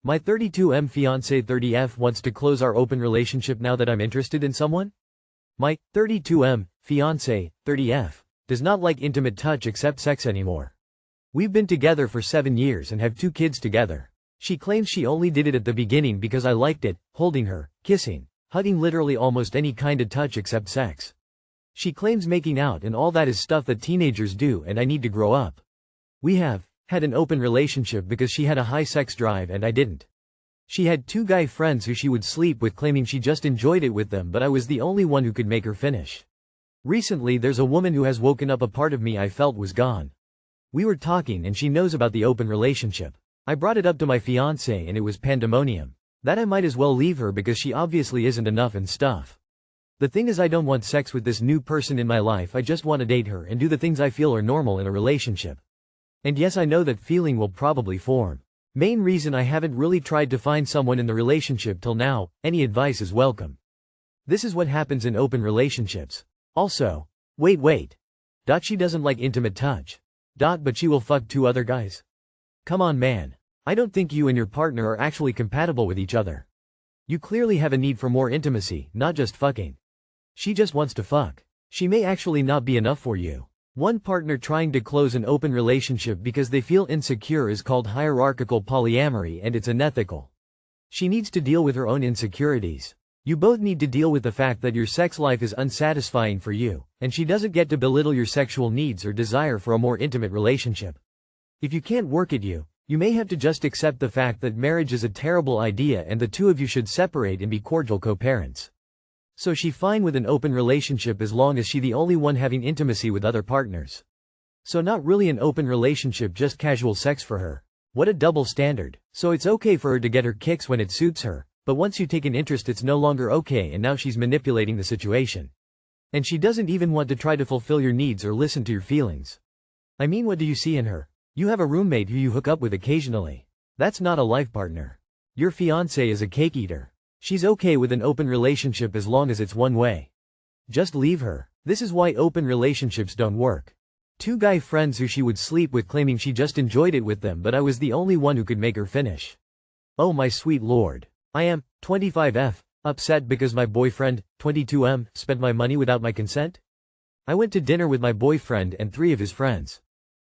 My 32M fiance 30F wants to close our open relationship now that I'm interested in someone. My 32M fiance 30F does not like intimate touch except sex anymore. We've been together for 7 years and have 2 kids together. She claims she only did it at the beginning because I liked it, holding her, kissing, hugging, literally almost any kind of touch except sex. She claims making out and all that is stuff that teenagers do and I need to grow up. We have had an open relationship because she had a high sex drive and I didn't. She had 2 guy friends who she would sleep with, claiming she just enjoyed it with them, but I was the only one who could make her finish. Recently there's a woman who has woken up a part of me I felt was gone. We were talking and she knows about the open relationship. I brought it up to my fiancé and it was pandemonium. That I might as well leave her because she obviously isn't enough and stuff. The thing is, I don't want sex with this new person in my life, I just want to date her and do the things I feel are normal in a relationship. And yes, I know that feeling will probably form. Main reason I haven't really tried to find someone in the relationship till now. Any advice is welcome. This is what happens in open relationships. Also, wait. She doesn't like intimate touch. But she will fuck 2 other guys? Come on, man. I don't think you and your partner are actually compatible with each other. You clearly have a need for more intimacy, not just fucking. She just wants to fuck. She may actually not be enough for you. One partner trying to close an open relationship because they feel insecure is called hierarchical polyamory and it's unethical. She needs to deal with her own insecurities. You both need to deal with the fact that your sex life is unsatisfying for you, and she doesn't get to belittle your sexual needs or desire for a more intimate relationship. If you can't work it, you may have to just accept the fact that marriage is a terrible idea and the 2 of you should separate and be cordial co-parents. So she fine with an open relationship as long as she the only one having intimacy with other partners. So not really an open relationship, just casual sex for her. What a double standard. So it's okay for her to get her kicks when it suits her, but once you take an interest it's no longer okay and now she's manipulating the situation. And she doesn't even want to try to fulfill your needs or listen to your feelings. I mean, what do you see in her? You have a roommate who you hook up with occasionally. That's not a life partner. Your fiancé is a cake eater. She's okay with an open relationship as long as it's one way. Just leave her. This is why open relationships don't work. 2 guy friends who she would sleep with, claiming she just enjoyed it with them, but I was the only one who could make her finish. Oh my sweet lord. I am 25F upset because my boyfriend, 22M, spent my money without my consent? I went to dinner with my boyfriend and 3 of his friends.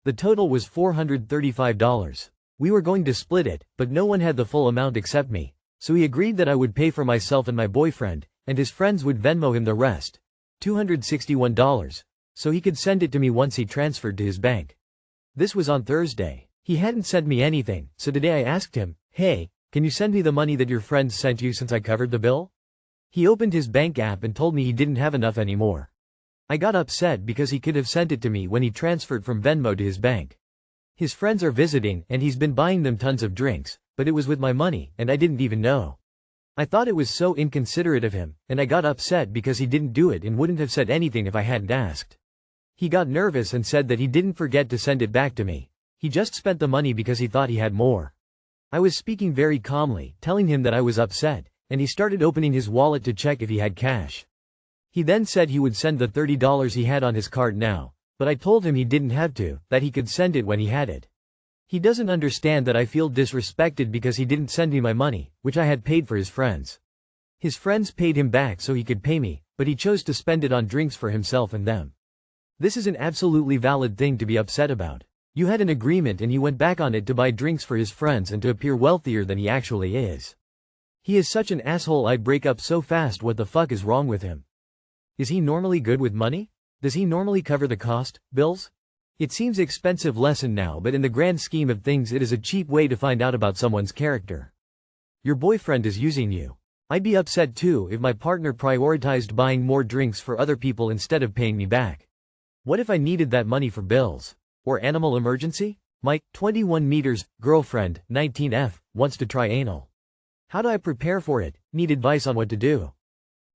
The total was $435. We were going to split it, but no one had the full amount except me. So he agreed that I would pay for myself and my boyfriend, and his friends would Venmo him the rest, $261, so he could send it to me once he transferred to his bank. This was on Thursday. He hadn't sent me anything, so today I asked him, hey, can you send me the money that your friends sent you since I covered the bill? He opened his bank app and told me he didn't have enough anymore. I got upset because he could have sent it to me when he transferred from Venmo to his bank. His friends are visiting and he's been buying them tons of drinks, but it was with my money and I didn't even know. I thought it was so inconsiderate of him, and I got upset because he didn't do it and wouldn't have said anything if I hadn't asked. He got nervous and said that he didn't forget to send it back to me. He just spent the money because he thought he had more. I was speaking very calmly, telling him that I was upset, and he started opening his wallet to check if he had cash. He then said he would send the $30 he had on his card now, but I told him he didn't have to, that he could send it when he had it. He doesn't understand that I feel disrespected because he didn't send me my money, which I had paid for his friends. His friends paid him back so he could pay me, but he chose to spend it on drinks for himself and them. This is an absolutely valid thing to be upset about. You had an agreement and he went back on it to buy drinks for his friends and to appear wealthier than he actually is. He is such an asshole. I'd break up so fast. What the fuck is wrong with him? Is he normally good with money? Does he normally cover the cost, bills? It seems expensive lesson now, but in the grand scheme of things it is a cheap way to find out about someone's character. Your boyfriend is using you. I'd be upset too if my partner prioritized buying more drinks for other people instead of paying me back. What if I needed that money for bills? Or animal emergency? My 21 meters girlfriend, 19F, wants to try anal. How do I prepare for it? Need advice on what to do.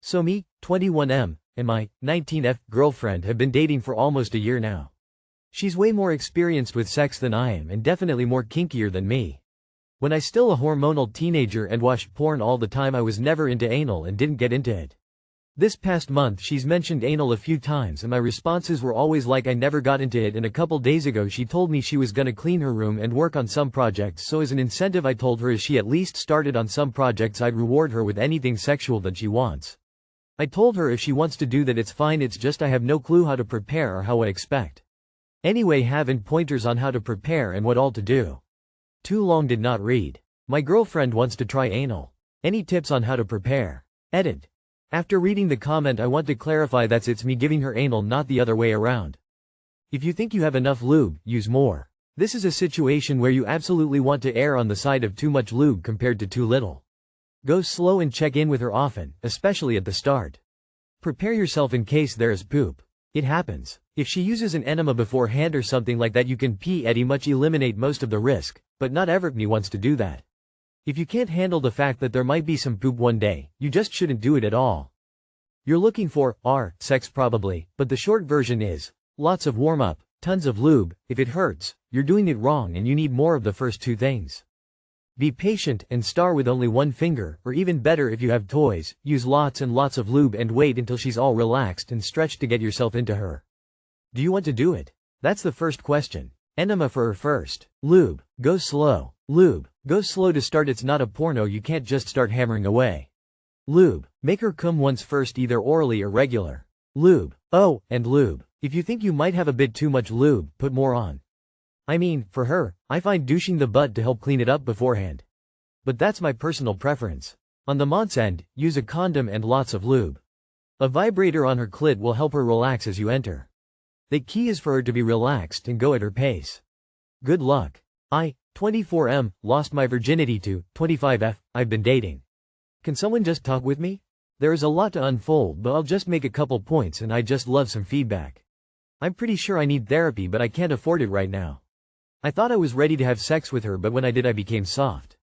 So me, 21M, and my 19F girlfriend have been dating for almost a year now. She's way more experienced with sex than I am and definitely more kinkier than me. When I still a hormonal teenager and watched porn all the time, I was never into anal and didn't get into it. This past month she's mentioned anal a few times and my responses were always like I never got into it, and a couple days ago she told me she was gonna clean her room and work on some projects, so as an incentive I told her if she at least started on some projects I'd reward her with anything sexual that she wants. I told her if she wants to do that it's fine, it's just I have no clue how to prepare or how I expect. Anyway, having pointers on how to prepare and what all to do. Too long did not read. My girlfriend wants to try anal. Any tips on how to prepare? Edit. After reading the comment I want to clarify that it's me giving her anal, not the other way around. If you think you have enough lube, use more. This is a situation where you absolutely want to err on the side of too much lube compared to too little. Go slow and check in with her often, especially at the start. Prepare yourself in case there is poop. It happens. If she uses an enema beforehand or something like that, you can pretty much eliminate most of the risk, but not everybody wants to do that. If you can't handle the fact that there might be some poop one day, you just shouldn't do it at all. You're looking for sex probably, but the short version is lots of warm-up, tons of lube. If it hurts, you're doing it wrong and you need more of the first two things. Be patient and start with only one finger, or even better if you have toys, use lots and lots of lube and wait until she's all relaxed and stretched to get yourself into her. Do you want to do it? That's the first question. Enema for her first. Lube. Go slow. Lube. Go slow to start. It's not a porno, you can't just start hammering away. Lube. Make her come once first, either orally or regular. Lube. Oh, and lube. If you think you might have a bit too much lube, put more on. I mean, for her, I find douching the butt to help clean it up beforehand. But that's my personal preference. On the man's end, use a condom and lots of lube. A vibrator on her clit will help her relax as you enter. The key is for her to be relaxed and go at her pace. Good luck. 24M, lost my virginity to 25F, I've been dating. Can someone just talk with me? There is a lot to unfold, but I'll just make a couple points and I just love some feedback. I'm pretty sure I need therapy, but I can't afford it right now. I thought I was ready to have sex with her, but when I did I became soft.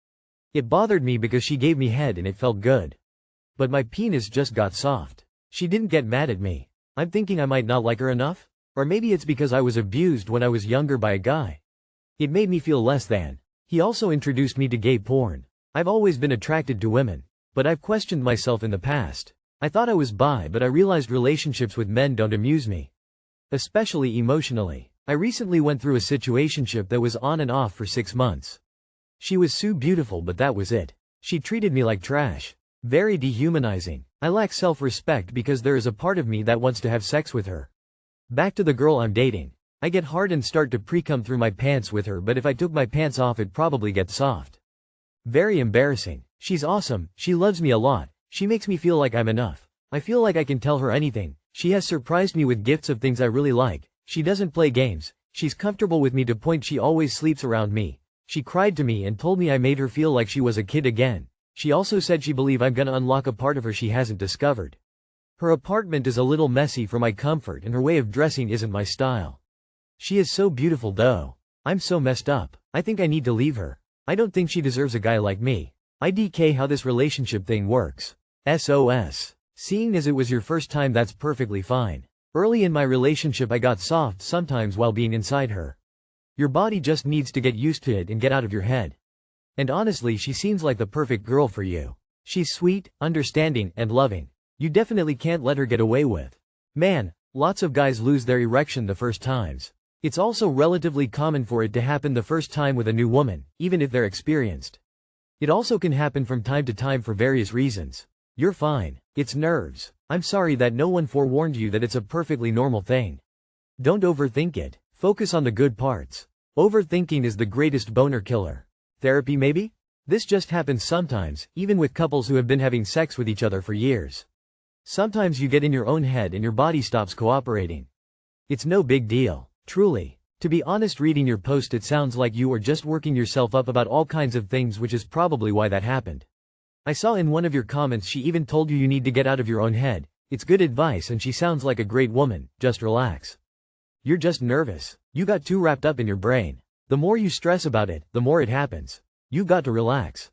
It bothered me because she gave me head and it felt good. But my penis just got soft. She didn't get mad at me. I'm thinking I might not like her enough? Or maybe it's because I was abused when I was younger by a guy. It made me feel less than. He also introduced me to gay porn. I've always been attracted to women, but I've questioned myself in the past. I thought I was bi, but I realized relationships with men don't amuse me. Especially emotionally. I recently went through a situationship that was on and off for 6 months. She was so beautiful, but that was it. She treated me like trash. Very dehumanizing. I lack self-respect because there is a part of me that wants to have sex with her. Back to the girl I'm dating. I get hard and start to pre-cum through my pants with her, but if I took my pants off it'd probably get soft. Very embarrassing. She's awesome, she loves me a lot, she makes me feel like I'm enough. I feel like I can tell her anything. She has surprised me with gifts of things I really like. She doesn't play games. She's comfortable with me to point she always sleeps around me. She cried to me and told me I made her feel like she was a kid again. She also said she believed I'm gonna unlock a part of her she hasn't discovered. Her apartment is a little messy for my comfort and her way of dressing isn't my style. She is so beautiful though. I'm so messed up. I think I need to leave her. I don't think she deserves a guy like me. IDK how this relationship thing works. SOS. Seeing as it was your first time, that's perfectly fine. Early in my relationship I got soft sometimes while being inside her. Your body just needs to get used to it and get out of your head. And honestly, she seems like the perfect girl for you. She's sweet, understanding, and loving. You definitely can't let her get away with. Man, lots of guys lose their erection the first times. It's also relatively common for it to happen the first time with a new woman, even if they're experienced. It also can happen from time to time for various reasons. You're fine. It's nerves. I'm sorry that no one forewarned you that it's a perfectly normal thing. Don't overthink it. Focus on the good parts. Overthinking is the greatest boner killer. Therapy maybe? This just happens sometimes, even with couples who have been having sex with each other for years. Sometimes you get in your own head and your body stops cooperating. It's no big deal, truly. To be honest, reading your post it sounds like you are just working yourself up about all kinds of things, which is probably why that happened. I saw in one of your comments she even told you need to get out of your own head. It's good advice and she sounds like a great woman, just relax. You're just nervous. You got too wrapped up in your brain. The more you stress about it, the more it happens. You got to relax.